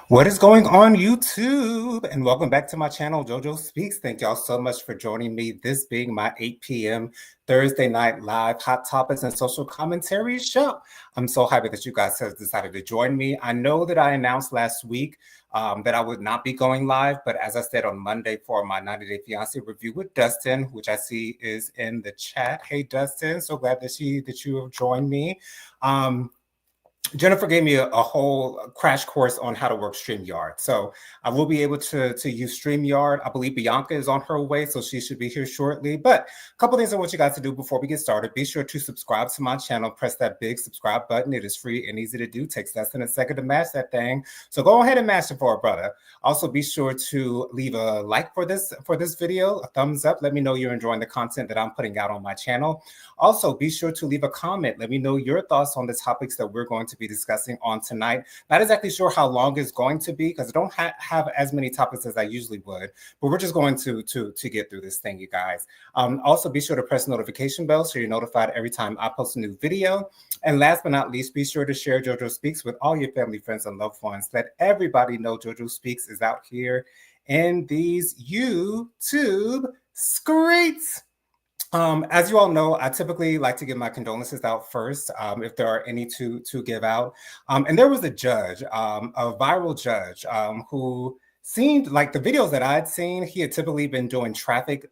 What is going on, YouTube? And welcome back to my channel, JoJo Speaks. Thank y'all so much for joining me. This being my 8 p.m. Thursday night live hot topics and social commentary show. I'm so happy that you guys have decided to join me. I know that I announced last week that I would not be going live, but as I said on Monday for my 90 Day Fiancé review with Dustin, which I see is in the chat. Hey, Dustin, so glad that you have joined me. Jennifer gave me a whole crash course on how to work StreamYard. So I will be able to use StreamYard. I believe Bianca is on her way, so she should be here shortly. But a couple things I want you guys to do before we get started. Be sure to subscribe to my channel. Press that big subscribe button. It is free and easy to do. Takes less than a second to mash that thing. So go ahead and mash it for a brother. Also, be sure to leave a like for this video, a thumbs up. Let me know you're enjoying the content that I'm putting out on my channel. Also, be sure to leave a comment. Let me know your thoughts on the topics that we're going to be discussing on tonight. Not exactly sure how long it's going to be because I don't have as many topics as I usually would, but we're just going to get through this thing, you guys. Also, be sure to press the notification bell so you're notified every time I post a new video. And last but not least, be sure to share JoJo Speaks with all your family, friends, and loved ones. Let everybody know JoJo Speaks is out here in these YouTube streets. As you all know, I typically like to give my condolences out first, if there are any to give out. And there was a judge, a viral judge, who seemed like the videos that I'd seen, he had typically been doing traffic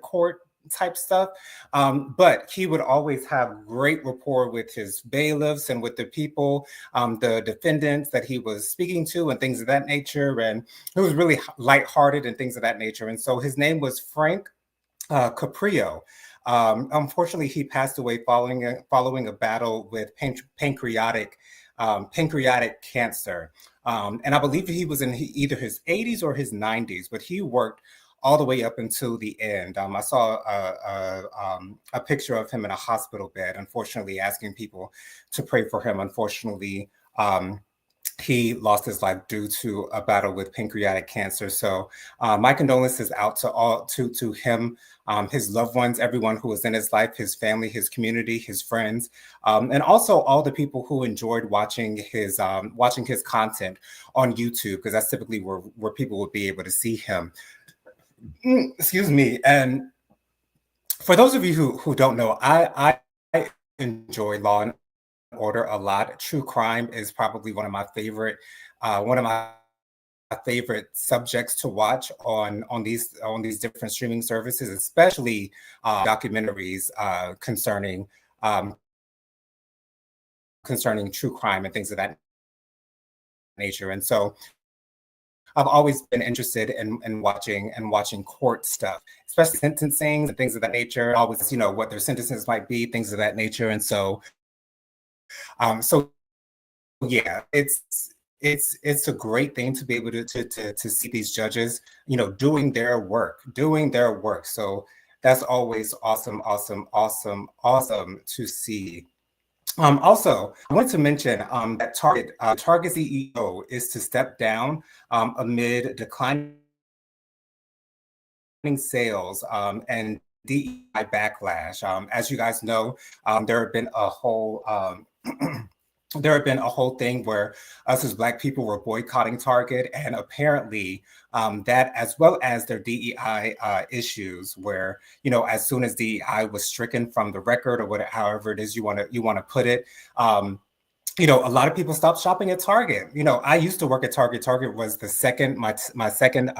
court type stuff, but he would always have great rapport with his bailiffs and with the people, the defendants that he was speaking to and things of that nature. And it was really lighthearted and things of that nature. And so his name was Frank Caprio. Unfortunately, he passed away following a battle with pancreatic cancer. And I believe he was in either his 80s or his 90s, but he worked all the way up until the end. I saw a picture of him in a hospital bed, unfortunately, asking people to pray for him. Unfortunately, he lost his life due to a battle with pancreatic cancer. So my condolences out to him, his loved ones, everyone who was in his life, his family, his community, his friends, and also all the people who enjoyed watching his content on YouTube, because that's typically where people would be able to see him. Excuse me. And for those of you who don't know, I enjoy Law and Order a lot. True crime is probably one of my favorite subjects to watch on these different streaming services, especially documentaries concerning true crime and things of that nature. And so I've always been interested in watching court stuff, especially sentencing and things of that nature. Always, what their sentences might be, things of that nature. And so yeah, it's a great thing to be able to see these judges, doing their work. So that's always awesome to see. Also, I wanted to mention that Target CEO is to step down amid declining sales and DEI backlash. As you guys know, there have been a whole thing where us as Black people were boycotting Target, and apparently that, as well as their DEI issues, where as soon as DEI was stricken from the record, or whatever, however it is you want to put it, a lot of people stopped shopping at Target. I used to work at Target. Target was my second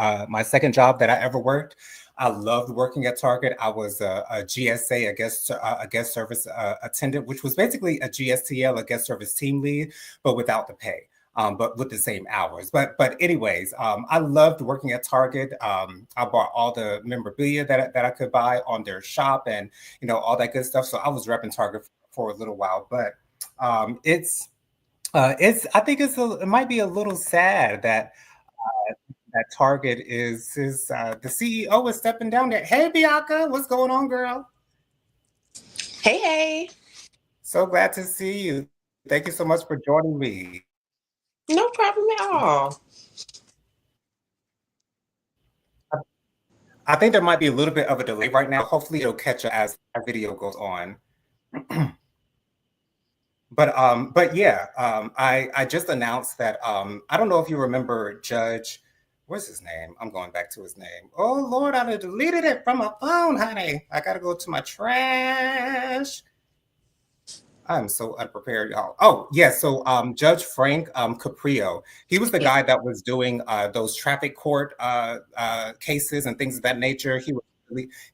job that I ever worked. I loved working at Target. I was a GSA, a guest service attendant, which was basically a GSTL, a guest service team lead, but without the pay, but with the same hours. But anyways, I loved working at Target. I bought all the memorabilia that I could buy on their shop, and all that good stuff. So I was repping Target for a little while, but I think it might be a little sad that Target is the CEO is stepping down there. Hey, Bianca, what's going on, girl? Hey. So glad to see you. Thank you so much for joining me. No problem at all. I think there might be a little bit of a delay right now. Hopefully it'll catch up as our video goes on. But yeah, I just announced that I don't know if you remember Judge, what's his name? I'm going back to his name. Oh Lord, I deleted it from my phone, honey. I gotta go to my trash. I'm so unprepared, y'all. Oh, yeah. So Judge Frank Caprio, he was the Yeah. guy that was doing those traffic court cases and things of that nature. He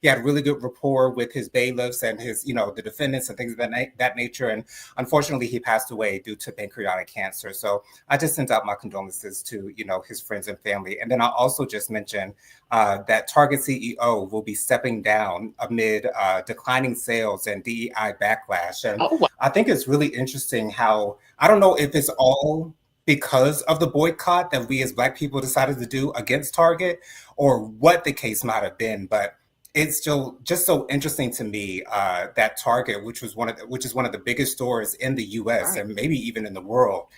had really good rapport with his bailiffs and his, the defendants and things of that nature. And unfortunately, he passed away due to pancreatic cancer. So I just sent out my condolences to, his friends and family. And then I also just mentioned that Target CEO will be stepping down amid declining sales and DEI backlash. And Oh, wow. I think it's really interesting how, I don't know if it's all because of the boycott that we as Black people decided to do against Target or what the case might have been, but it's still just so interesting to me that Target, which is one of the biggest stores in the U.S. Right. and maybe even in the world,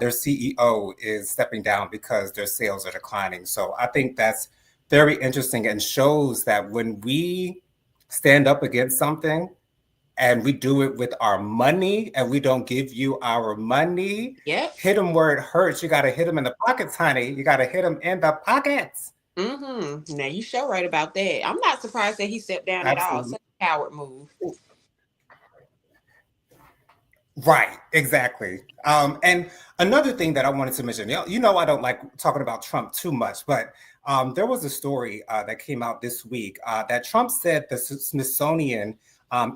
their CEO is stepping down because their sales are declining. So I think that's very interesting and shows that when we stand up against something and we do it with our money and we don't give you our money, Yep. hit them where it hurts. You got to hit them in the pockets, honey. You got to hit them in the pockets. Now you sure right about that. I'm not surprised that he stepped down at all. Absolutely. Such a coward move. Right, exactly. And another thing that I wanted to mention, I don't like talking about Trump too much, but there was a story that came out this week that Trump said the Smithsonian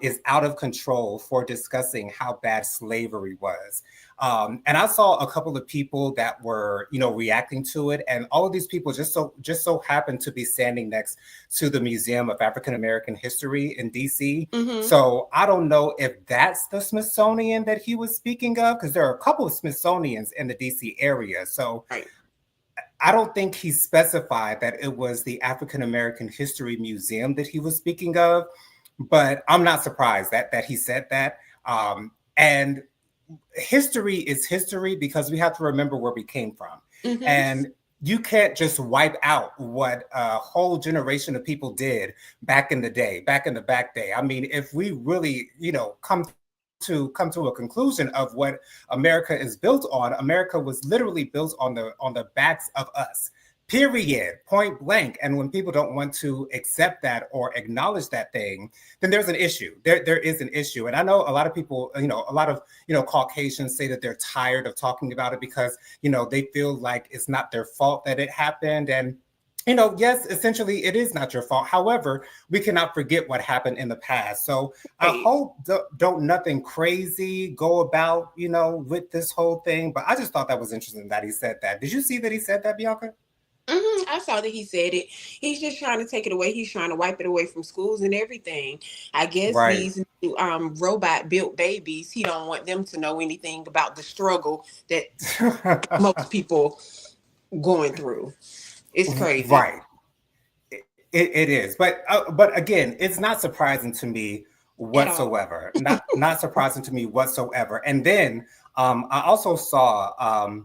is out of control for discussing how bad slavery was. And I saw a couple of people that were, reacting to it, and all of these people just so happened to be standing next to the Museum of African American History in DC. Mm-hmm. So I don't know if that's the Smithsonian that he was speaking of, because there are a couple of Smithsonians in the DC area. So Right. I don't think he specified that it was the African American History Museum that he was speaking of, but I'm not surprised that he said that. And history is history because we have to remember where we came from. Mm-hmm. And you can't just wipe out what a whole generation of people did back in the back day. I mean, if we really, come to a conclusion of what America is built on, America was literally built on the backs of us. Period, point blank. And when people don't want to accept that or acknowledge that thing, then there's an issue. There is an issue. And I know a lot of people, a lot of, Caucasians say that they're tired of talking about it because, they feel like it's not their fault that it happened. And, yes, essentially it is not your fault. However, we cannot forget what happened in the past. So I hope don't nothing crazy go about, with this whole thing. But I just thought that was interesting that he said that. Did you see that he said that, Bianca? I saw that he said it. He's just trying to take it away. He's trying to wipe it away from schools and everything. I guess Right. These robot built babies, he don't want them to know anything about the struggle that most people going through. It's crazy. Right. It is. But again, it's not surprising to me whatsoever. Not surprising to me whatsoever. And then I also saw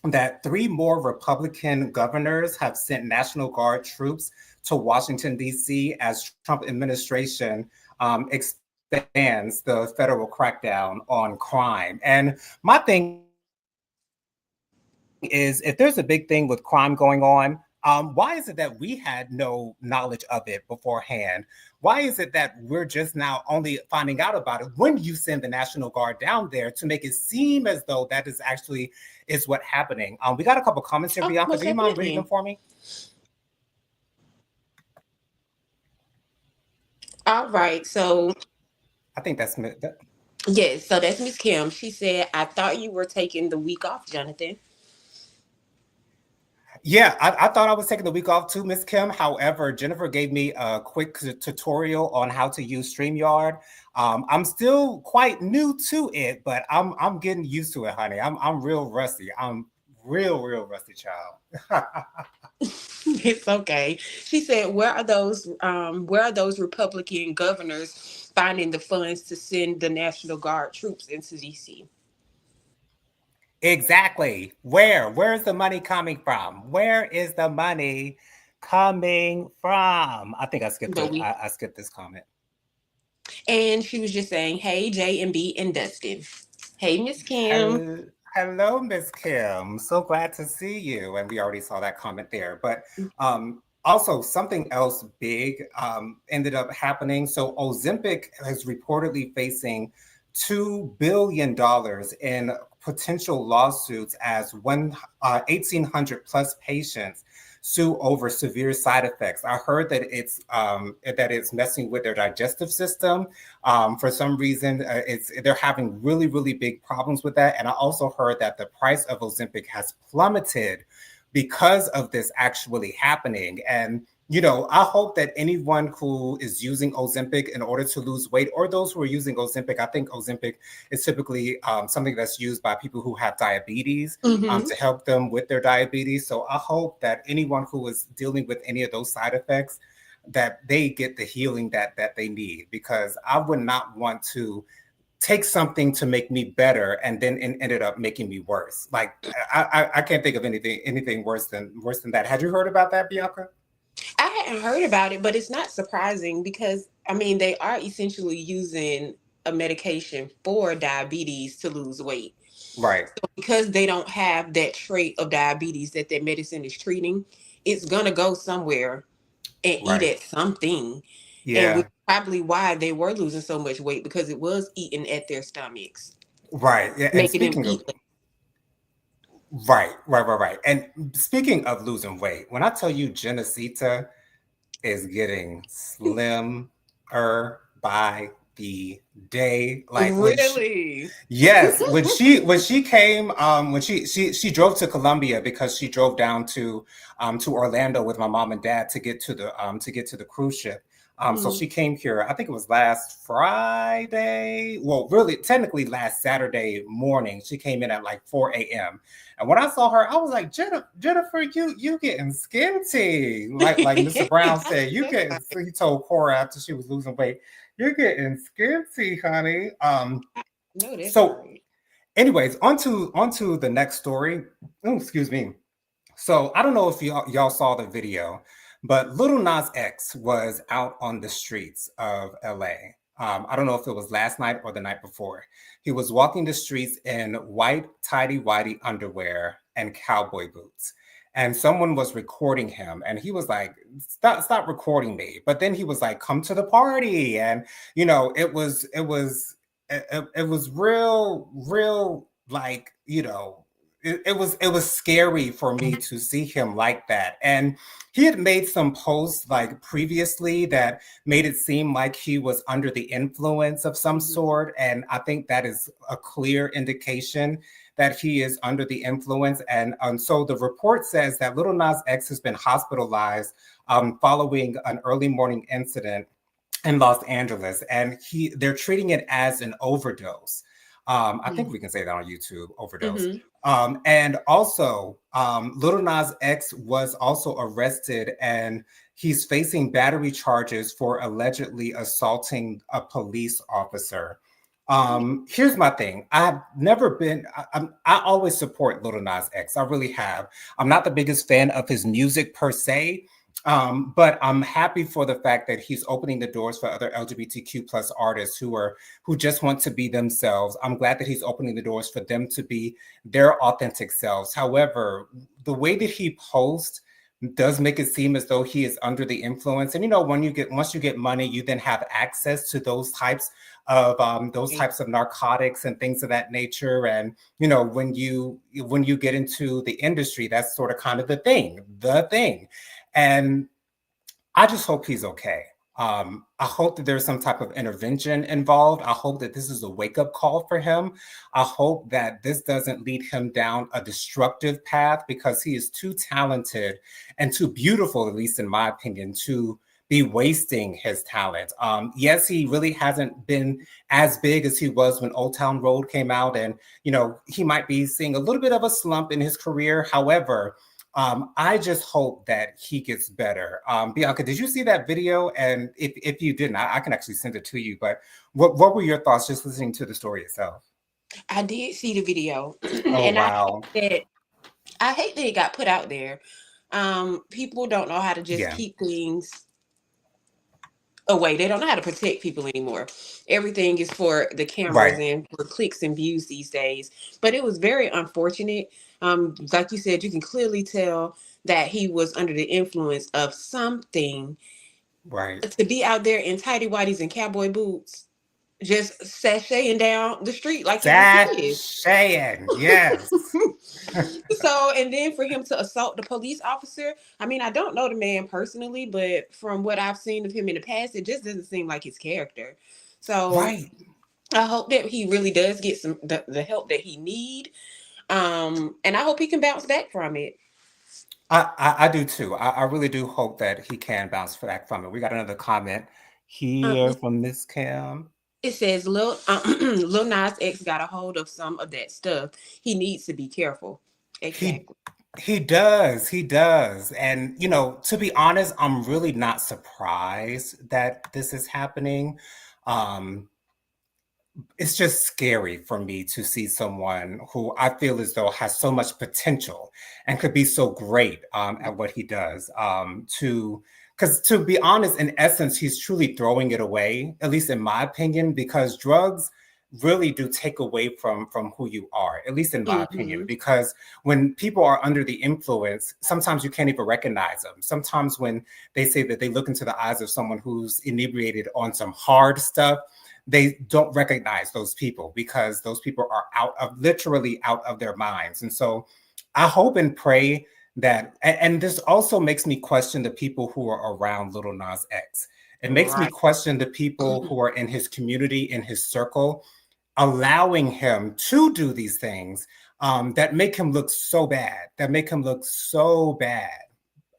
that 3 more Republican governors have sent National Guard troops to Washington, D.C. as Trump administration expands the federal crackdown on crime. And my thing is, if there's a big thing with crime going on, why is it that we had no knowledge of it beforehand? Why is it that we're just now only finding out about it when you send the National Guard down there to make it seem as though that is actually is what's happening? We got a couple comments here, Bianca. Do you mind reading them for me? All right. So I think that's yes. So that's Miss Kim. She said, "I thought you were taking the week off, Jonathan." Yeah, I thought I was taking the week off too, Miss Kim. However, Jennifer gave me a quick tutorial on how to use StreamYard. I'm still quite new to it, but I'm getting used to it, honey. I'm real rusty. I'm real rusty, child. It's okay. She said, where are those Republican governors finding the funds to send the National Guard troops into DC? Exactly. Where's the money coming from? Where is the money coming from? I think I skipped I skipped this comment. And she was just saying, hey, J and B and Dustin. Hey, Miss Kim. Hello, Miss Kim. So glad to see you. And we already saw that comment there. But also, something else big ended up happening. So, Ozempic is reportedly facing $2 billion in potential lawsuits as 1,800 plus patients sue over severe side effects. I heard that it's messing with their digestive system. For some reason, they're having really big problems with that. And I also heard that the price of Ozempic has plummeted because of this actually happening. And I hope that anyone who is using Ozempic in order to lose weight, or those who are using Ozempic, I think Ozempic is typically something that's used by people who have diabetes Mm-hmm. to help them with their diabetes. So I hope that anyone who is dealing with any of those side effects, that they get the healing that they need, because I would not want to take something to make me better and then it ended up making me worse. Like I can't think of anything worse than that. Had you heard about that, Bianca? I hadn't heard about it, but it's not surprising because I mean they are essentially using a medication for diabetes to lose weight. Right, Because they don't have that trait of diabetes that their medicine is treating, it's gonna go somewhere and eat right. at something. And which Yeah, is probably why they were losing so much weight because it was eating at their stomachs, right. Yeah, and making them speaking of eat. right. And speaking of losing weight, when I tell you Genesita is getting slimmer by the day, like Really? yes, when she came, when she drove to Colombia because she drove down to Orlando with my mom and dad to get to the cruise ship. So Mm. she came here. I think it was last Friday. Well, really, technically last Saturday morning. She came in at like 4 a.m. And when I saw her, I was like, Jennifer, you getting skinty. Like Mr. Brown said, you getting. He told Cora after she was losing weight, you're getting skinty, honey. No, that's So, right. anyways, onto the next story. Oh, excuse me. So I don't know if y'all saw the video, but Little Nas X was out on the streets of LA. I don't know if it was last night or the night before. He was walking the streets in white tidy whitey underwear and cowboy boots. And someone was recording him, and he was like, stop recording me. But then he was like, come to the party. And it was real, like, it was scary for me to see him like that. And he had made some posts like previously that made it seem like he was under the influence of some Mhm. sort. And I think that is a clear indication that he is under the influence. And so the report says that Little Nas X has been hospitalized following an early morning incident in Los Angeles, and they're treating it as an overdose. I think we can say that on YouTube, overdose. Mhm. And also, Little Nas X was also arrested, and he's facing battery charges for allegedly assaulting a police officer. Here's my thing. I've never been. I always support Little Nas X. I really have. I'm not the biggest fan of his music per se, but I'm happy for the fact that he's opening the doors for other LGBTQ plus artists who just want to be themselves. I'm glad that he's opening the doors for them to be their authentic selves. However, the way that he posts does make it seem as though he is under the influence. And once you get money, you then have access to those types of narcotics and things of that nature. And when you get into the industry, that's sort of kind of the thing. And I just hope he's okay. I hope that there's some type of intervention involved. I hope that this is a wake up call for him. I hope that this doesn't lead him down a destructive path, because he is too talented and too beautiful, at least in my opinion, to be wasting his talent. Yes, he really hasn't been as big as he was when Old Town Road came out. And, he might be seeing a little bit of a slump in his career. However, I just hope that he gets better. Bianca, did you see that video? And if you didn't, I can actually send it to you. But what were your thoughts just listening to the story itself? I did see the video, Oh, and wow. I hate that it got put out there. People don't know how to just Yeah. keep things away. They don't know how to protect people anymore. Everything is for the cameras Right. and for clicks and views these days. But it was very unfortunate. Like you said, you can clearly tell that he was under the influence of something. Right. To be out there in tighty whities and cowboy boots, just sashaying down the street like it was his. Sashaying. Yes. So, and then for him to assault the police officer, I mean, I don't know the man personally, but from what I've seen of him in the past, it just doesn't seem like his character. So, Right. I hope that he really does get the help that he need. And I hope he can bounce back from it. I do too. I really do hope that he can bounce back from it. We got another comment here Um, from Miss Cam. it says Lil Nas X got a hold of some of that stuff. He needs to be careful. He Exactly. he does. He does. And to be honest, I'm really not surprised that this is happening. Um, it's just scary for me to see someone who I feel as though has so much potential and could be so great at what he does. Because to be honest, in essence, he's truly throwing it away, at least in my opinion, because drugs really do take away from who you are, at least in my opinion. Hmm. Because when people are under the influence, sometimes you can't even recognize them. Sometimes when they say that they look into the eyes of someone who's inebriated on some hard stuff, they don't recognize those people because those people are literally out of their minds. And so I hope and pray that, and this also makes me question the people who are around Little Nas X. It makes me Right. question the people who are in his community, in his circle, allowing him to do these things that make him look so bad,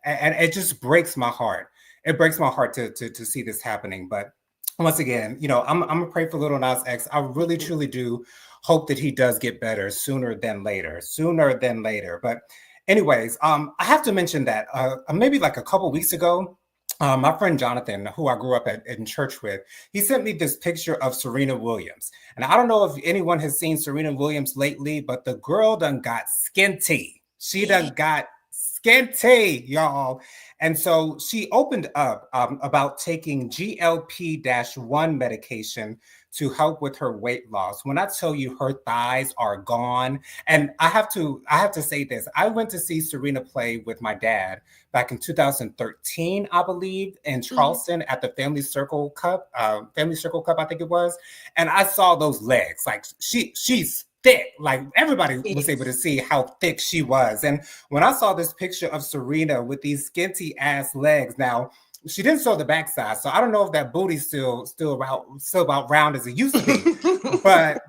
and it just breaks my heart. It breaks my heart to see this happening. But once again, I'm gonna pray for Little Nas X. I really truly do hope that he does get better sooner than later. Sooner than later. But anyways, I have to mention that maybe like a couple weeks ago, my friend Jonathan, who I grew up in church with, he sent me this picture of Serena Williams. And I don't know if anyone has seen Serena Williams lately, but the girl done got skinty. She Yeah. done got skinty, y'all. And so she opened up about taking GLP-1 medication to help with her weight loss. When I tell you her thighs are gone, and I have to say this. I went to see Serena play with my dad back in 2013, I believe, in Mhm. Charleston at the Family Circle Cup, I think it was. And I saw those legs. Like she's thick. Like everybody was able to Yes. see how thick she was. And when I saw this picture of Serena with these skinty ass legs, now she didn't show the backside, so I don't know if that booty's still about round as it used to be. But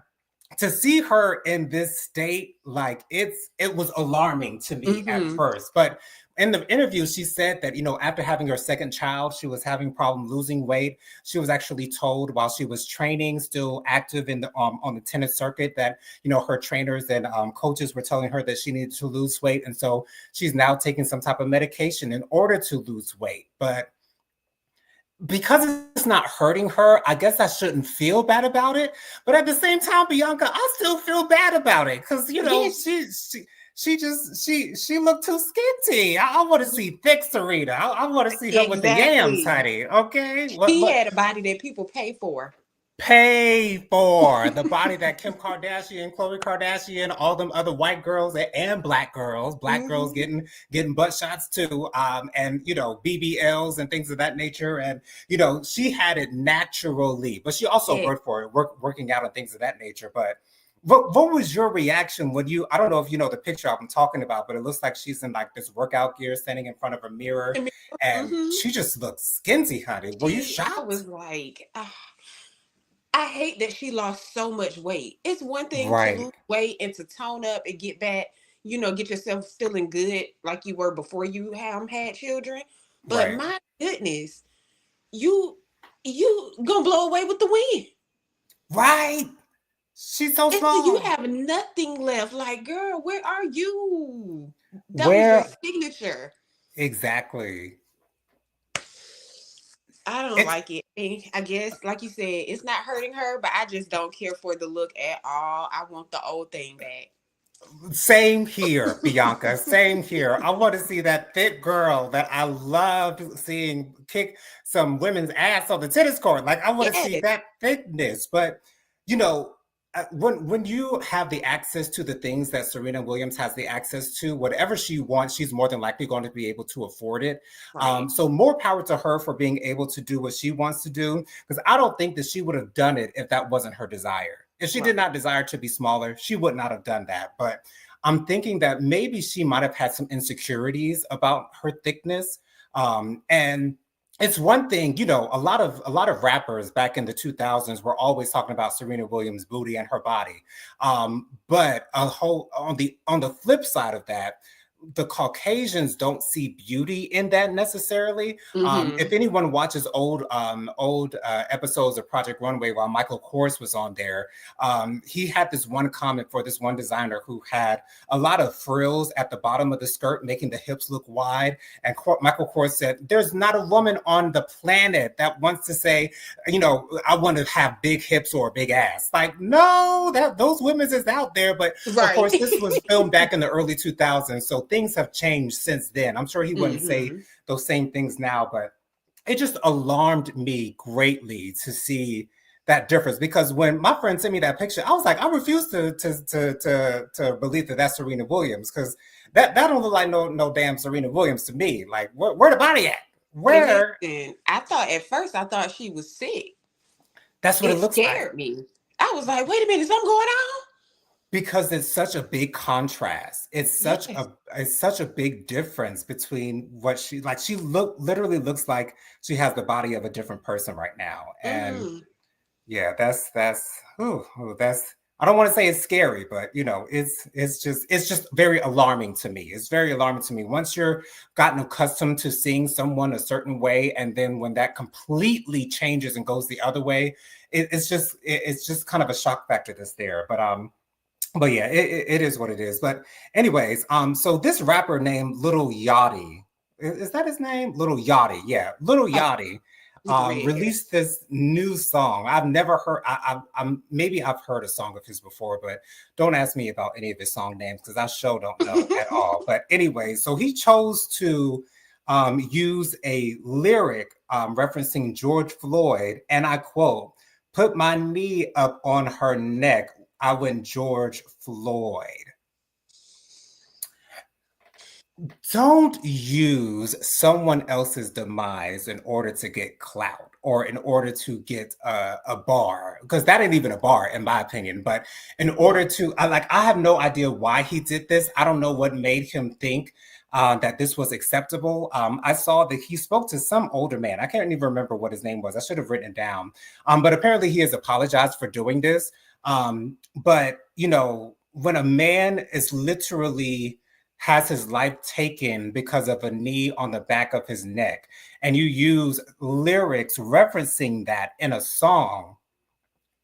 to see her in this state, like it was alarming to me at Hmm. first. But in the interview, she said that after having her second child, she was having problem losing weight. She was actually told while she was training, still active in the on the tennis circuit, that her trainers and coaches were telling her that she needed to lose weight, and so she's now taking some type of medication in order to lose weight. But because it's not hurting her, I guess I shouldn't feel bad about it. But at the same time, Bianca, I still feel bad about it because Yes. she looked too skinty. I want to see thick Serena. I want to see her with the yams, Exactly. honey. Okay, what He what had a body that people pay for. pay for the body that Kim Kardashian, Khloe Kardashian, all them other white girls and black girls Hmm. getting butt shots too, and BBLs and things of that nature. And she had it naturally, but she also Yeah. worked for it, working out and things of that nature. But what was your reaction when I don't know if you know the picture I'm talking about, but it looks like she's in like this workout gear standing in front of a mirror and Hmm. she just looks skinty, honey. Were you I shocked? was like, I hate that she lost so much weight. It's one thing to Right. lose weight and to tone up and get back, get yourself feeling good like you were before you had children. But Right. my goodness, you you gonna blow away with the wind. Right. She's so You small. have nothing left. Like, girl, where are you? That was your Where signature. exactly? I don't It's like it. I guess, like you said, it's not hurting her, but I just don't care for the look at all. I want the old thing back. Same here, Bianca. Same here. I want to see that thick girl that I loved seeing kick some women's ass on the tennis court. Like I want to see Yes. that thickness. But you know, when you have the access to the things that Serena Williams has the access to, whatever she wants, she's more than likely going to be able to afford it. Right. So more power to her for being able to do what she wants to do. Because I don't think that she would have done it if that wasn't her desire. If she did Right. not desire to be smaller, she would not have done that. But I'm thinking that maybe she might have had some insecurities about her thickness. And it's one thing, a lot of rappers back in the 2000s were always talking about Serena Williams' booty and her body. But a whole on the flip side of that, the Caucasians don't see beauty in that necessarily. If Mm-hmm. anyone watches old episodes of Project Runway while Michael Kors was on there, he had this one comment for this one designer who had a lot of frills at the bottom of the skirt, making the hips look wide. And Michael Kors said, "There's not a woman on the planet that wants to say, I want to have big hips or a big ass." Like, no, that those women's is out there. But of Right. course, this was filmed back in the early 2000s, so things have changed since then. I'm sure he wouldn't say Mm-hmm. those same things now, but it just alarmed me greatly to see that difference, because when my friend sent me that picture, I was like, I refuse to believe that that's Serena Williams, because that don't look like no damn Serena Williams to me. Like, where the body at? And Where? listen, I thought at first I thought she was sick. That's what it It looks like. scared me. I was like, wait a minute, something going on? Because it's such a big contrast. Yes. It's such a big difference between what she literally looks like she has the body of a different person right now. And Mm-hmm. yeah, that's I don't want to say it's scary, but it's just very alarming to me. It's very alarming to me. Once you're gotten accustomed to seeing someone a certain way, and then when that completely changes and goes the other way, it's just kind of a shock factor that's there. But yeah, it is what it is. But anyways, so this rapper named Little Yachty, is that his name? Little Yachty, yeah, Little Oh, Yachty, with the red hair. released this new song. I've never heard. I'm maybe I've heard a song of his before, but don't ask me about any of his song names because I sure don't know at all. But anyway, so he chose to use a lyric referencing George Floyd, and I quote, "Put my knee up on her neck. I went George Floyd." Don't use someone else's demise in order to get clout or in order to get a bar, because that ain't even a bar in my opinion. But in order to, I have no idea why he did this. I don't know what made him think that this was acceptable. I saw that he spoke to some older man. I can't even remember what his name was. I should have written it down. But apparently he has apologized for doing this. But when a man is literally has his life taken because of a knee on the back of his neck, and you use lyrics referencing that in a song,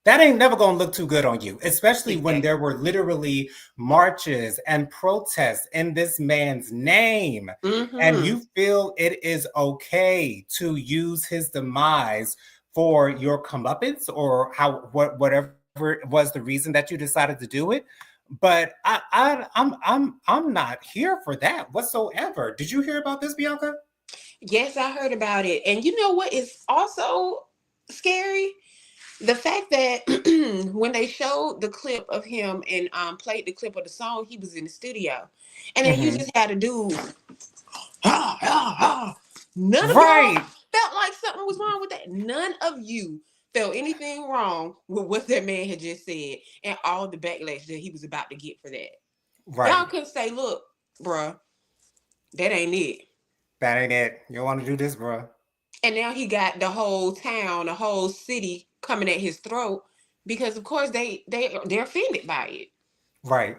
that ain't never gonna look too good on you, especially when there Exactly. were literally marches and protests in this man's name, and Mm-hmm. you feel it is okay to use his demise for your comeuppance or whatever was the reason that you decided to do it. But I'm not here for that whatsoever. Did you hear about this, Bianca? Yes, I heard about it. And you know what is also scary? The fact that when they showed the clip of him and played the clip of the song, he was in the studio. And then you Hmm. just had a dude, ah, ah, ah. None of y'all Right, felt like something was wrong with that. None of you felt anything wrong with what that man had just said and all the backlash that he was about to get for that. Y'all right. couldn't say, look, bruh, that ain't it. That ain't it. You don't want to do this, bro. And now he got the whole town, the whole city coming at his throat because of course they're offended by it. Right.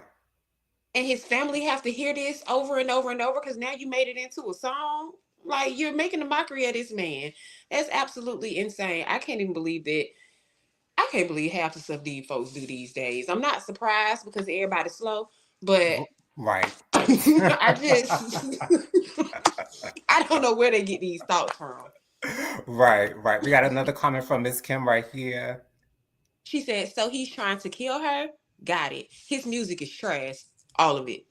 And his family have to hear this over and over and over because now you made it into a song. Like you're making a mockery of this man. That's absolutely insane. I can't even believe that. I can't believe half the stuff these folks do these days. I'm not surprised because everybody's slow, but Right. I just I don't know where they get these thoughts from. Right, right. We got another comment from Miss Kim right here. She said, so he's trying to kill her? Got it. His music is trash. All of it.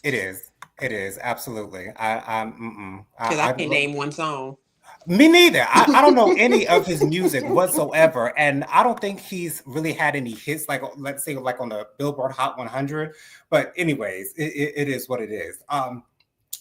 It is. It is absolutely. Because I can't name one song. Me neither. I don't know any of his music whatsoever, and I don't think he's really had any hits, like let's say like on the Billboard Hot 100. But anyways, it is what it is.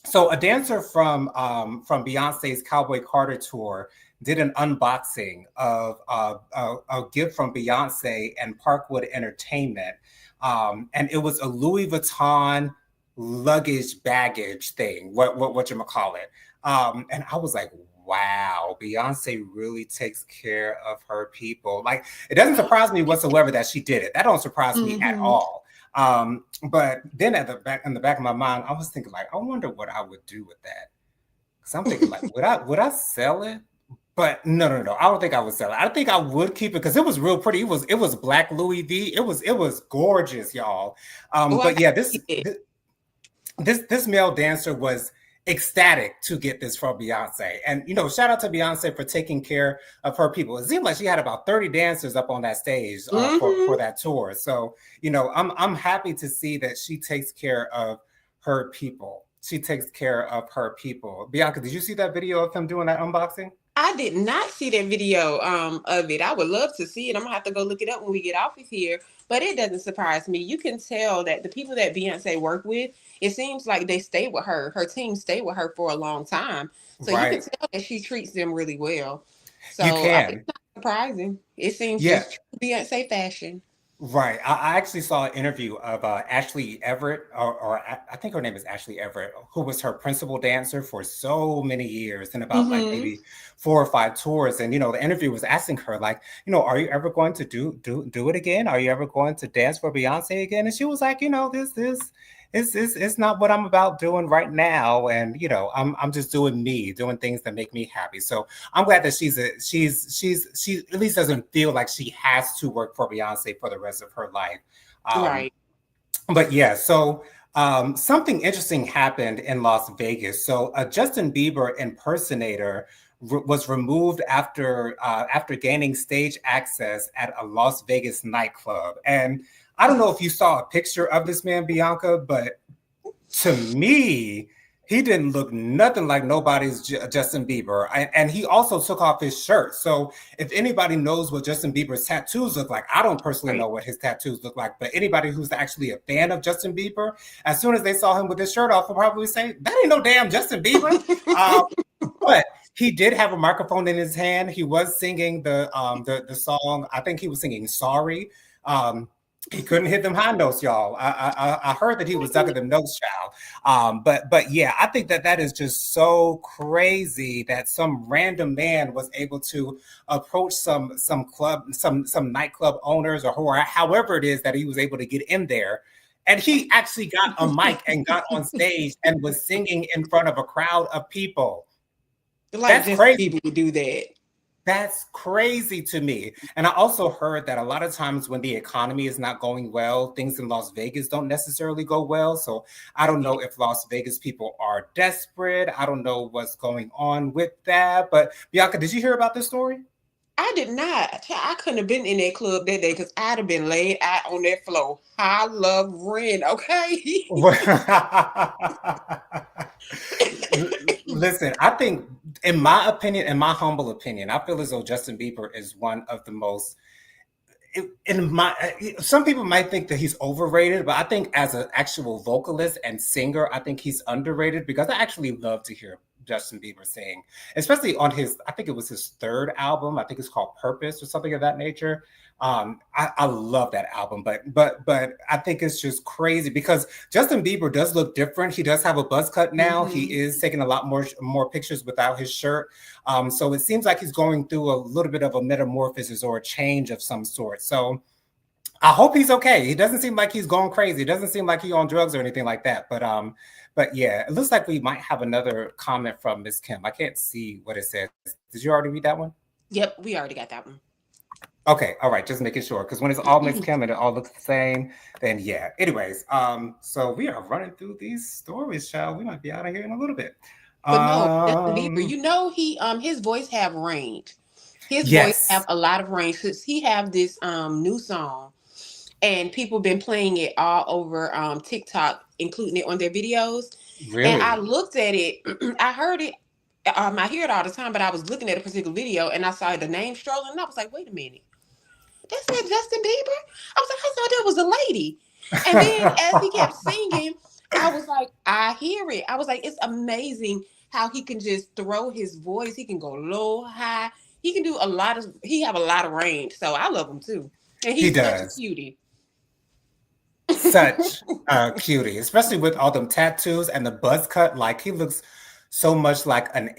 So a dancer from Beyonce's Cowboy Carter tour did an unboxing of a gift from Beyonce and Parkwood Entertainment, and it was a Louis Vuitton luggage baggage thing. What you call it? And I was like, wow, Beyonce really takes care of her people. Like, it doesn't surprise me whatsoever that she did it. That don't surprise me at all. But then in the back of my mind, I was thinking like, I wonder what I would do with that. Because I'm thinking like, would I sell it? But no. I don't think I would sell it. I think I would keep it because it was real pretty. It was black Louis V. It was gorgeous, y'all. But yeah, this male dancer was ecstatic to get this from Beyonce. And, shout out to Beyonce for taking care of her people. It seemed like she had about 30 dancers up on that stage for that tour. So, I'm happy to see that she takes care of her people. She takes care of her people. Bianca, did you see that video of him doing that unboxing? I did not see that video of it. I would love to see it. I'm gonna have to go look it up when we get off of here. But it doesn't surprise me. You can tell that the people that Beyonce worked with, it seems like they stay with her. Her team stayed with her for a long time. So you can tell that she treats them really well. So you can. It's not surprising. It seems just Beyonce fashion. Right. I actually saw an interview of Ashley Everett, or I think her name is Ashley Everett, who was her principal dancer for so many years and about like maybe 4 or 5 tours. And, the interview was asking her like, are you ever going to do it again? Are you ever going to dance for Beyonce again? And she was like, it's not what I'm about doing right now. And, I'm just doing me, doing things that make me happy. So I'm glad that she at least doesn't feel like she has to work for Beyonce for the rest of her life. Right. But yeah, so something interesting happened in Las Vegas. So a Justin Bieber impersonator was removed after gaining stage access at a Las Vegas nightclub. And I don't know if you saw a picture of this man, Bianca, but to me, he didn't look nothing like nobody's Justin Bieber. And he also took off his shirt. So if anybody knows what Justin Bieber's tattoos look like, I don't personally know what his tattoos look like, but anybody who's actually a fan of Justin Bieber, as soon as they saw him with his shirt off, will probably say, that ain't no damn Justin Bieber. But he did have a microphone in his hand. He was singing the song. I think he was singing Sorry. He couldn't hit them high notes, y'all. I heard that he was ducking them notes, child. But yeah, I think that is just so crazy that some random man was able to approach some nightclub owners or however it is that he was able to get in there. And he actually got a mic and got on stage and was singing in front of a crowd of people. Like that's crazy. People would do that. That's crazy to me. And I also heard that a lot of times when the economy is not going well, things in Las Vegas don't necessarily go well. So I don't know if Las Vegas people are desperate. I don't know what's going on with that. But Bianca, did you hear about this story? I did not. I couldn't have been in that club that day because I'd have been laid out on that floor. I love Ren, okay? Listen, I think, in my opinion, in my humble opinion, I feel as though Justin Bieber is one of the most, some people might think that he's overrated, but I think as an actual vocalist and singer, I think he's underrated because I actually love to hear Justin Bieber sing, especially on I think it was his 3rd album. I think it's called Purpose or something of that nature. I love that album, but I think it's just crazy because Justin Bieber does look different. He does have a buzz cut now. He is taking a lot more pictures without his shirt. So it seems like he's going through a little bit of a metamorphosis or a change of some sort. So I hope he's okay. He doesn't seem like he's going crazy. It doesn't seem like he's on drugs or anything like that. But yeah, it looks like we might have another comment from Miss Kim. I can't see what it says. Did you already read that one? Yep, we already got that one. Okay, all right, just making sure, because when it's all Miss Kim and it all looks the same, then yeah. Anyways, so we are running through these stories, child. We might be out of here in a little bit. But no, Justin Bieber, he his voice have range. His voice have a lot of range because he have this new song. and people been playing it all over TikTok, including it on their videos. And I Really? looked at it, I heard it, I hear it all the time, but I was looking at a particular video and I saw the name strolling, and I was like, wait a minute, that said Justin Bieber? I was like, I thought that was a lady. And then as he kept singing, I was like, I hear it. I was like, it's amazing how he can just throw his voice. He can go low, high. He can do a lot of, he have a lot of range. So I love him too. And He he's such a does. cutie. Such a cutie, especially with all them tattoos and the buzz cut. Like he looks so much like an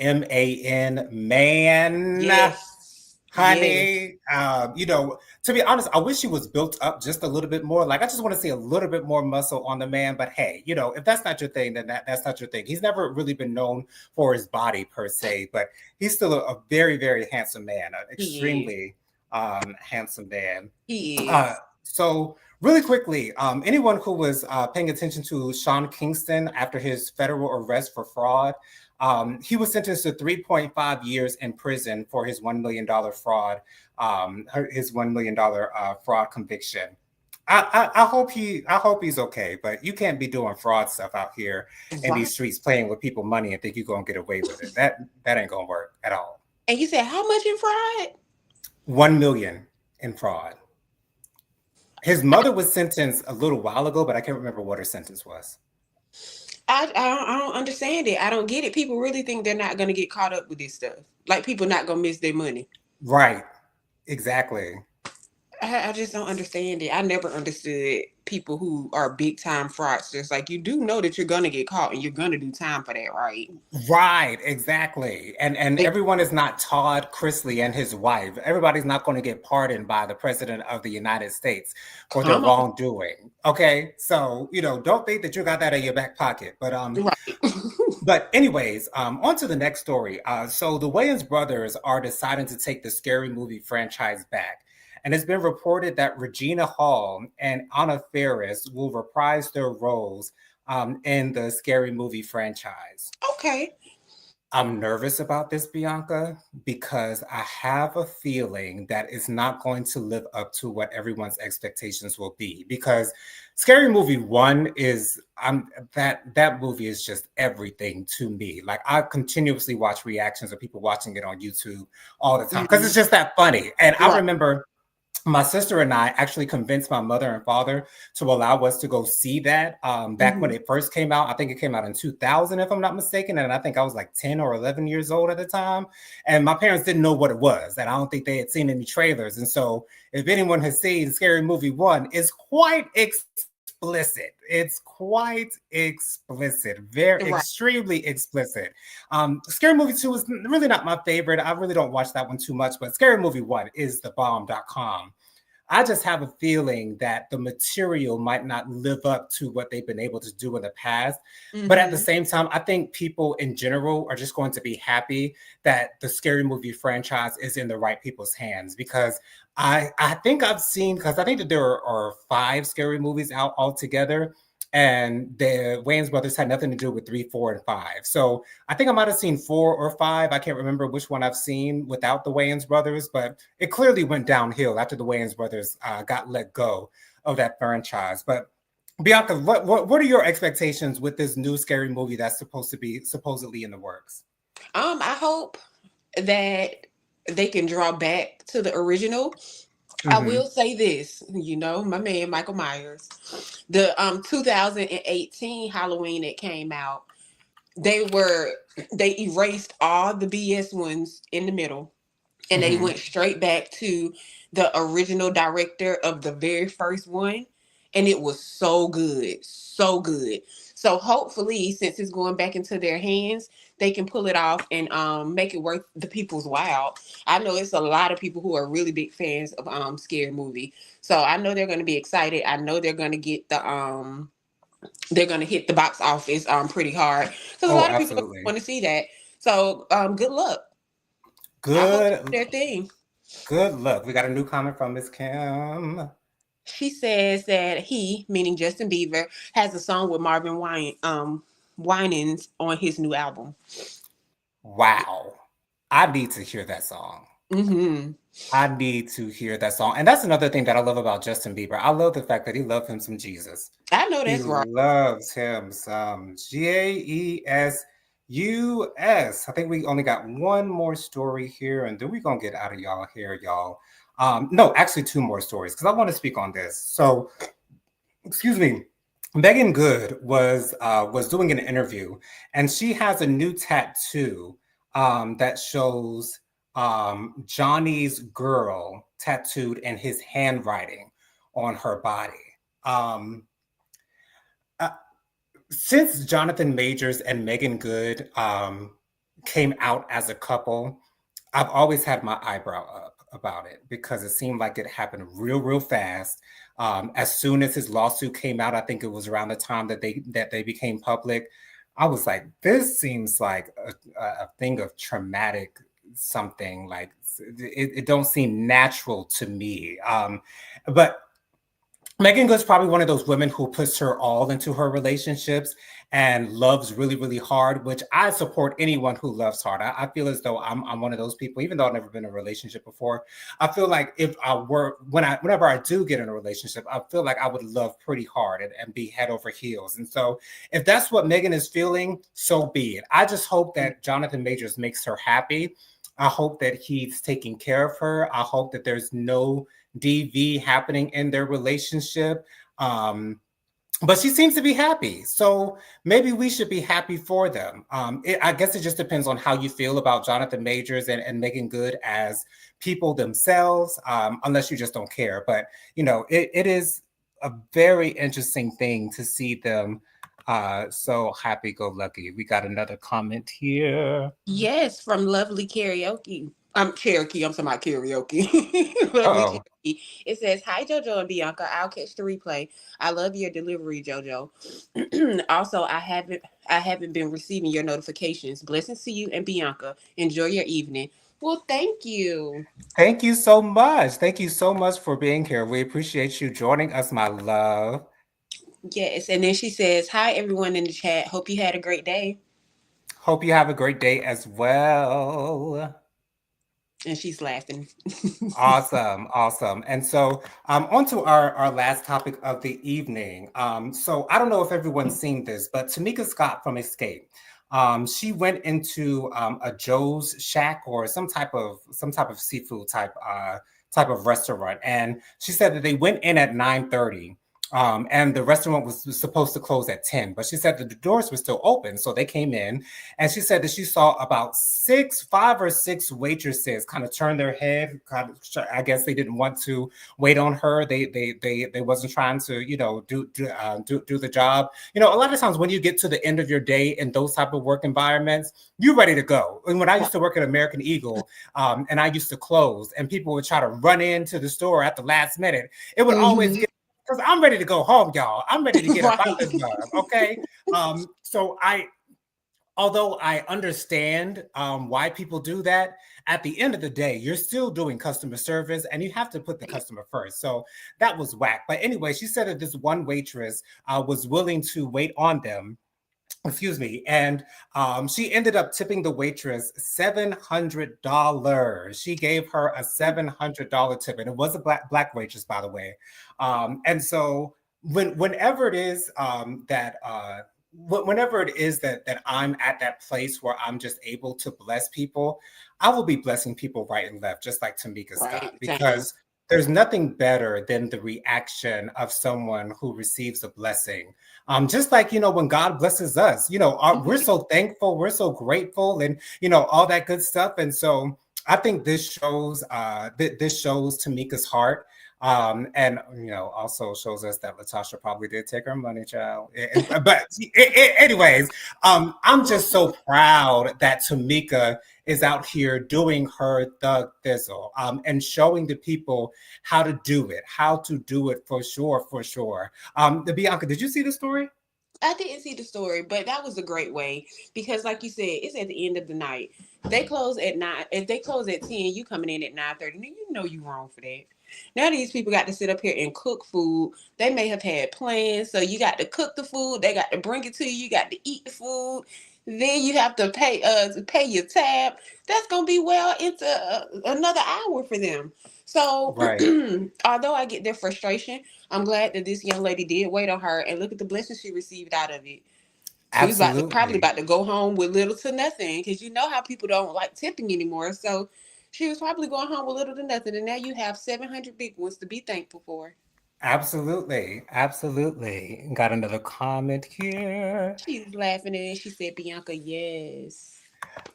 man, Yes. Yes. honey. To be honest, I wish he was built up just a little bit more. Like I just want to see a little bit more muscle on the man. But hey, if that's not your thing, then that's not your thing. He's never really been known for his body per se, but he's still a very, very handsome man, an He is. extremely handsome man. He Uh, is. so really quickly, anyone who was paying attention to Sean Kingston after his federal arrest for fraud, he was sentenced to 3.5 years in prison for his $1 million fraud, his $1 million fraud conviction. I hope he's okay, but you can't be doing fraud stuff out here in Right. these streets, playing with people money and think you're gonna get away with it. That ain't gonna work at all. And you said, how much in fraud? 1 million in fraud. His mother was sentenced a little while ago, but I can't remember what her sentence was. I don't understand it. I don't get it. People really think they're not going to get caught up with this stuff. Like people not going to miss their money. Right. Exactly. I just don't understand it. I never understood people who are big time fraudsters. Like you do know that you're gonna get caught and you're gonna do time for that, right? Right, exactly. And They, everyone is not Todd Chrisley and his wife. Everybody's not going to get pardoned by the president of the United States for their come on, wrongdoing. Okay? So, don't think that you got that in your back pocket. right? But anyways, on to the next story. So the Wayans brothers are deciding to take the Scary Movie franchise back. And it's been reported that Regina Hall and Anna Faris will reprise their roles in the Scary Movie franchise. Okay. I'm nervous about this, Bianca, because I have a feeling that it's not going to live up to what everyone's expectations will be. Because Scary Movie 1 is that movie is just everything to me. Like I continuously watch reactions of people watching it on YouTube all the time because Mhm. it's just that funny. And I Right. remember my sister and I actually convinced my mother and father to allow us to go see that back when Mhm. it first came out. I think it came out in 2000, if I'm not mistaken. And I think I was like 10 or 11 years old at the time. And my parents didn't know what it was. And I don't think they had seen any trailers. And so if anyone has seen Scary Movie 1, it's quite explicit. It's quite explicit, very Right. extremely explicit. Scary Movie 2 is really not my favorite. I really don't watch that one too much, but Scary Movie 1 is the bomb.com. I just have a feeling that the material might not live up to what they've been able to do in the past. But at the Mhm. same time, I think people in general are just going to be happy that the Scary Movie franchise is in the right people's hands because I think I've seen, because I think that there are 5 scary movies out altogether. And the Wayans brothers had nothing to do with 3, 4, and 5. So I think I might have seen 4 or 5. I can't remember which one I've seen without the Wayans brothers, but it clearly went downhill after the Wayans brothers got let go of that franchise. But Bianca, what are your expectations with this new scary movie that's supposed to be supposedly in the works? I hope that they can draw back to the original. I Mm-hmm. will say this, my man Michael Myers, the 2018 Halloween that came out, they were they erased all the BS ones in the middle and they Mm-hmm. went straight back to the original director of the very first one, and it was so good, so good. So hopefully, since it's going back into their hands, they can pull it off and make it worth the people's while. I know it's a lot of people who are really big fans of scary movie, so I know they're going to be excited. I know they're going to get they're going to hit the box office pretty hard because a Oh, lot of people absolutely. want to see that. So good luck. I hope they do Good, their thing. good luck. We got a new comment from Miss Kim. She says that he, meaning Justin Bieber, has a song with Marvin Winans on his new album. Wow. I need to hear that song. Mm-hmm. I need to hear that song. And that's another thing that I love about Justin Bieber. I love the fact that he loves him some Jesus. I know He that's right. loves him some Jesus. I think we only got one more story here, and then we're gonna get out of y'all here, y'all. No, actually two more stories because I want to speak on this. So, excuse me. Megan Good was doing an interview, and she has a new tattoo that shows Johnny's girl tattooed in his handwriting on her body. Um, uh, since Jonathan Majors and Megan Good came out as a couple, I've always had my eyebrow up about it because it seemed like it happened real fast. As soon as his lawsuit came out, I think it was around the time that they became public. I was like, this seems like a thing of traumatic something. Like it don't seem natural to me. But Megan Good's probably one of those women who puts her all into her relationships and loves really hard, which I support anyone who loves hard. I feel as though I'm one of those people, even though I've never been in a relationship before. I feel like if I were, whenever I do get in a relationship, I feel like I would love pretty hard and be head over heels. And so if that's what Megan is feeling, so be it. I just hope that Jonathan Majors makes her happy. I hope that he's taking care of her. I hope that there's no DV happening in their relationship. But she seems to be happy. So maybe we should be happy for them. I guess it just depends on how you feel about Jonathan Majors and Megan Good as people themselves, unless you just don't care. But, it is a very interesting thing to see them so happy-go-lucky. We got another comment here. Yes, from Lovely Karaoke. I'm Cherokee. I'm talking about karaoke. Lovely Uh-oh. Cherokee. It says, "Hi JoJo and Bianca. I'll catch the replay. I love your delivery, JoJo. Also, I haven't been receiving your notifications. Blessings to you and Bianca. Enjoy your evening." Well, thank you. Thank you so much. Thank you so much for being here. We appreciate you joining us, my love. Yes, and then she says, "Hi everyone in the chat. Hope you had a great day." Hope you have a great day as well. And she's laughing. Awesome. And so on to our last topic of the evening. So I don't know if everyone's seen this, but Tamika Scott from Escape, she went into a Joe's Shack or some type of seafood type of restaurant, and she said that they went in at 9:30. And the restaurant was supposed to close at 10, but she said that the doors were still open. So they came in, and she said that she saw about 5 or 6 waitresses kind of turn their head. I guess they didn't want to wait on her. They wasn't trying to, do the job. A lot of times when you get to the end of your day in those type of work environments, you're ready to go. And when I used to work at American Eagle, and I used to close, and people would try to run into the store at the last minute, it would always get, because I'm ready to go home, y'all. I'm ready to get up out this mug, okay? So although I understand why people do that, at the end of the day, you're still doing customer service and you have to put the customer first. So that was whack. But anyway, she said that this one waitress was willing to wait on them. Excuse me. And she ended up tipping the waitress $700. She gave her a $700 tip, and it was a black waitress, by the way. And so whenever it is whenever it is that I'm at that place where I'm just able to bless people, I will be blessing people right and left, just like Tamika Scott, because there's nothing better than the reaction of someone who receives a blessing. Just like, when God blesses us, we're so thankful, we're so grateful, and, all that good stuff. And so I think this shows Tamika's heart. And also shows us that Latasha probably did take her money, child. But anyways, I'm just so proud that Tamika is out here doing her thug thizzle, and showing the people how to do it for sure. The Bianca, did you see the story? I didn't see the story, but that was a great way because, like you said, it's at the end of the night. They close at 9. If they close at 10, you coming in at 9:30. You know you wrong for that. Now these people got to sit up here and cook food. They may have had plans, so you got to cook the food. They got to bring it to you. You got to eat the food. Then you have to pay your tab. That's gonna be well into another hour for them. So, Right. although I get their frustration, I'm glad that this young lady did wait on her and look at the blessings she received out of it. She was probably Absolutely. about to go home with little to nothing because you know how people don't like tipping anymore. So she was probably going home with little to nothing, and now you have 700 big ones to be thankful for. Absolutely. Absolutely. Got another comment here. She's laughing and she said, "Bianca, yes."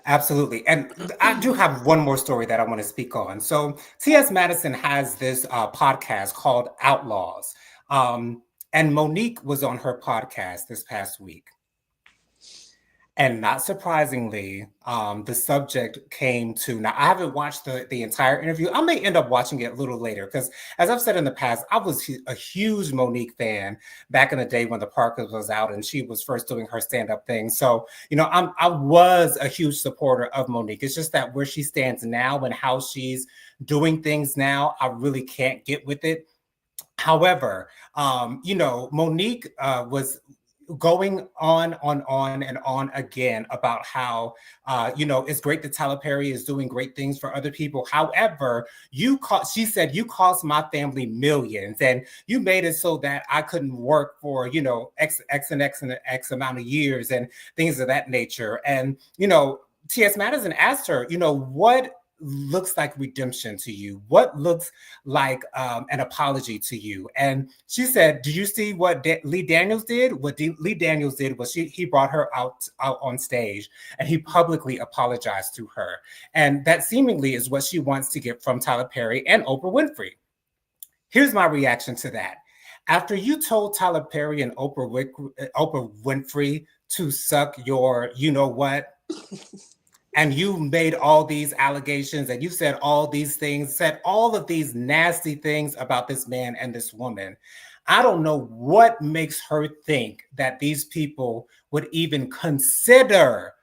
Absolutely. And I do have one more story that I want to speak on. So T.S. Madison has this podcast called Outlaws. And Monique was on her podcast this past week. And not surprisingly, the subject came to, now I haven't watched the entire interview. I may end up watching it a little later because, as I've said in the past, I was a huge Monique fan back in the day when the Parkers was out and she was first doing her stand-up thing. So, I was a huge supporter of Monique. It's just that where she stands now and how she's doing things now, I really can't get with it. However, Monique was going on and on again about how it's great that Tyler Perry is doing great things for other people. However, she said you cost my family millions and you made it so that I couldn't work for X amount of years and things of that nature. And T.S. Madison asked her, what looks like redemption to you? What looks like an apology to you? And she said, did you see what Lee Daniels did? What Lee Daniels did was he brought her out on stage and he publicly apologized to her. And that seemingly is what she wants to get from Tyler Perry and Oprah Winfrey. Here's my reaction to that. After you told Tyler Perry and Oprah Winfrey to suck your you-know-what, and you made all these allegations and you said all these things, said all of these nasty things about this man and this woman, I don't know what makes her think that these people would even consider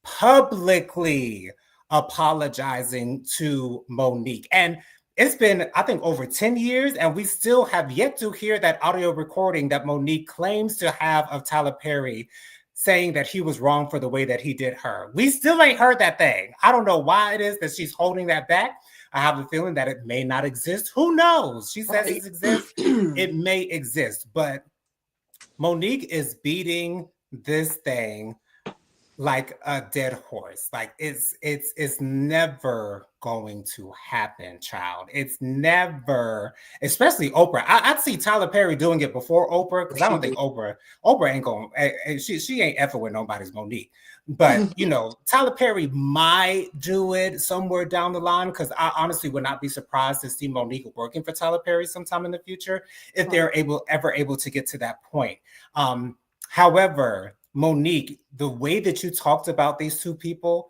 publicly apologizing to Monique. And it's been, I think, over 10 years, and we still have yet to hear that audio recording that Monique claims to have of Tyler Perry saying that he was wrong for the way that he did her. We still ain't heard that thing. I don't know why it is that she's holding that back. I have a feeling that it may not exist. Who knows? She says it exists. It may exist, but Monique is beating this thing like a dead horse. Like it's never going to happen, child. It's never, especially Oprah. I'd see Tyler Perry doing it before Oprah because I don't think Oprah ain't going. She ain't effing with nobody's Monique. But Tyler Perry might do it somewhere down the line because I honestly would not be surprised to see Monique working for Tyler Perry sometime in the future if they're ever able to get to that point. However, Monique, the way that you talked about these two people,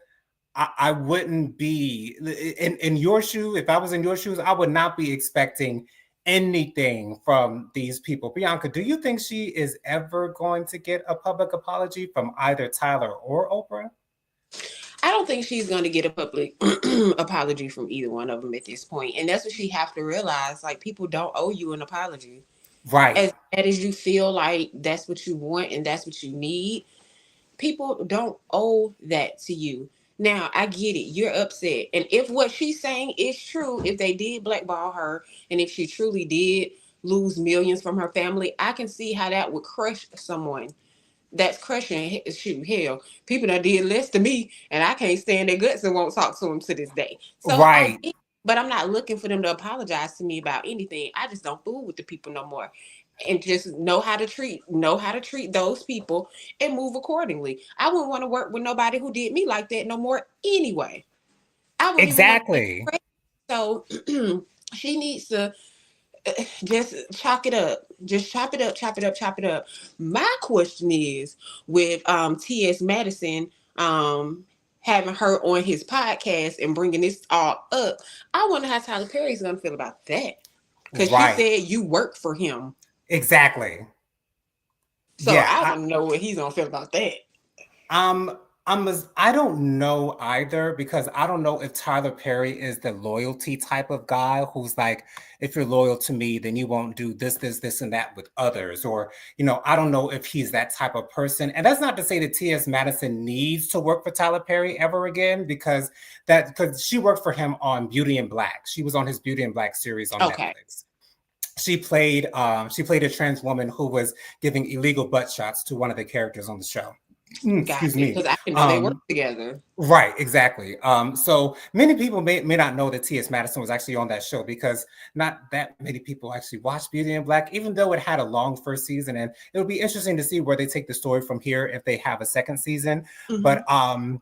I wouldn't be in your shoe. If I was in your shoes, I would not be expecting anything from these people. Bianca, do you think she is ever going to get a public apology from either Tyler or Oprah? I don't think she's going to get a public apology from either one of them at this point. And that's what she have to realize. Like, people don't owe you an apology. Right. As bad as you feel like that's what you want and that's what you need, people don't owe that to you. Now, I get it. You're upset. And if what she's saying is true, if they did blackball her, and if she truly did lose millions from her family, I can see how that would crush someone. That's crushing. Shoot, hell, people that did less to me, and I can't stand their guts and won't talk to them to this day. So, right. But I'm not looking for them to apologize to me about anything. I just don't fool with the people no more. And just know how to treat those people and move accordingly. I wouldn't want to work with nobody who did me like that no more anyway. I wouldn't exactly. So she needs to just chalk it up. Just chop it up. My question is with T.S. Madison having her on his podcast and bringing this all up, I wonder how Tyler Perry's going to feel about that. Because she said you work for him. Exactly. So yeah, I don't know what he's gonna feel about that. I'm I don't know either because I don't know if Tyler Perry is the loyalty type of guy who's like, if you're loyal to me, then you won't do this, and that with others. Or, I don't know if he's that type of person. And that's not to say that T.S. Madison needs to work for Tyler Perry ever again, because she worked for him on Beauty in Black. She was on his Beauty in Black series on Netflix. She played a trans woman who was giving illegal butt shots to one of the characters on the show. Excuse me. Because I didn't know they worked together. Right, exactly. So many people may not know that T.S. Madison was actually on that show because not that many people actually watched Beauty in Black, even though it had a long first season. And it'll be interesting to see where they take the story from here if they have a second season. Mm-hmm.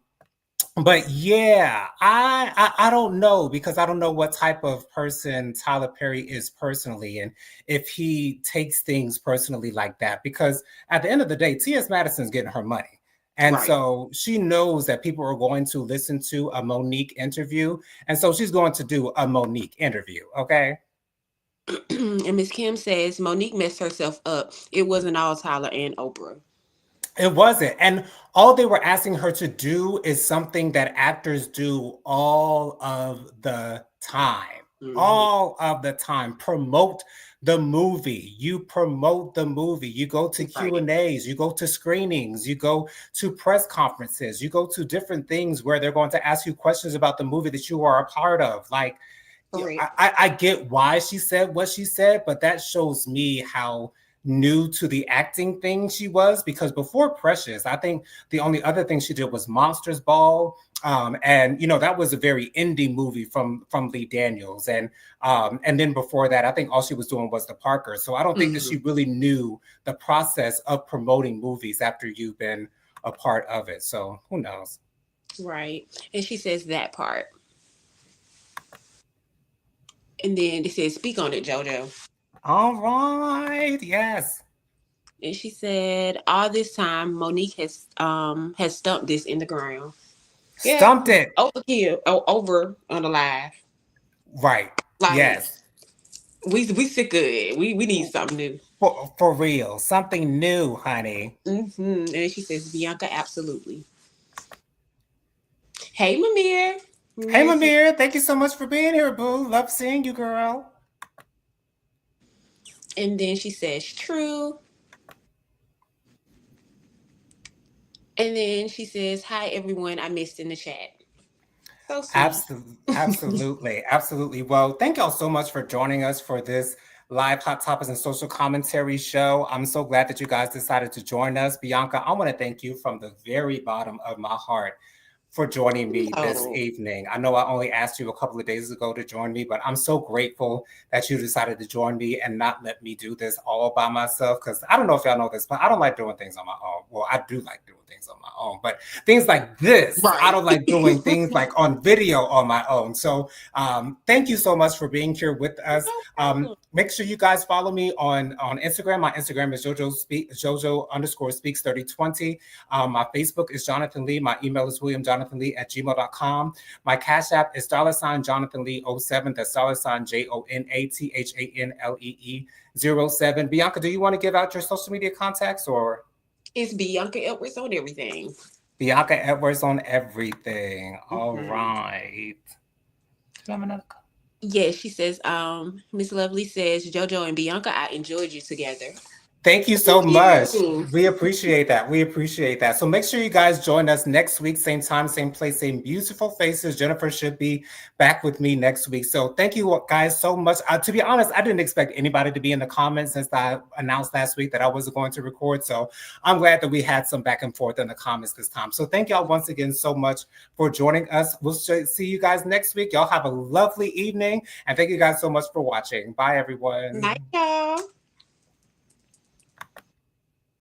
But yeah, I don't know, because I don't know what type of person Tyler Perry is personally, and if he takes things personally like that, because at the end of the day, T.S. Madison's getting her money. And so she knows that people are going to listen to a Monique interview. And so she's going to do a Monique interview. Okay. And Miss Kim says Monique messed herself up. It wasn't all Tyler and Oprah. It wasn't. And all they were asking her to do is something that actors do all of the time. Mm-hmm. All of the time. Promote the movie. You promote the movie. You go to Q&As, you go to screenings, you go to press conferences, you go to different things where they're going to ask you questions about the movie that you are a part of. Like, I get why she said what she said, but that shows me how new to the acting thing she was, because before Precious, I think the only other thing she did was Monsters Ball. And that was a very indie movie from Lee Daniels. And then before that, I think all she was doing was The Parker. So I don't think that she really knew the process of promoting movies after you've been a part of it. So who knows? Right. And she says that part. And then they said, speak on it, JoJo. All right. Yes. And she said, all this time, Monique has stumped this in the ground. Stumped it. Over here, over on the live. Right. Like, yes. We sick of it. We need something new. For real. Something new, honey. Mm-hmm. And she says, Bianca, absolutely. Hey, Mamir. Hey, Mamir. Thank you so much for being here, boo. Love seeing you, girl. And then she says, true. And then she says, hi, everyone. I missed in the chat. So sweet. Absolutely. Well, thank y'all so much for joining us for this live Hot Topics and social commentary show. I'm so glad that you guys decided to join us. Bianca, I want to thank you from the very bottom of my heart for joining me this evening. I know I only asked you a couple of days ago to join me, but I'm so grateful that you decided to join me and not let me do this all by myself, because I don't know if y'all know this, but I don't like doing things on my own. Well, I do like doing things on my own, but things like this, I don't like doing things like on video on my own. So thank you so much for being here with us. Make sure you guys follow me on Instagram. My Instagram is JoJo_speaks 3020. My Facebook is Jonathan Lee. My email is williamjonathanlee@gmail.com. My Cash App is $Jonathan Lee 07. That's $JonathannLee 07. Bianca, do you want to give out your social media contacts, or? It's Bianca Edwards on everything. Bianca Edwards on everything. All right. Do you have another call? Yes, she says, Miss Lovely says, JoJo and Bianca, I enjoyed you together. Thank you so much. We appreciate that. So make sure you guys join us next week, same time, same place, same beautiful faces. Jennifer should be back with me next week. So thank you guys so much. To be honest, I didn't expect anybody to be in the comments since I announced last week that I wasn't going to record. So I'm glad that we had some back and forth in the comments this time. So thank y'all once again so much for joining us. We'll see you guys next week. Y'all have a lovely evening. And thank you guys so much for watching. Bye, everyone. Night, y'all.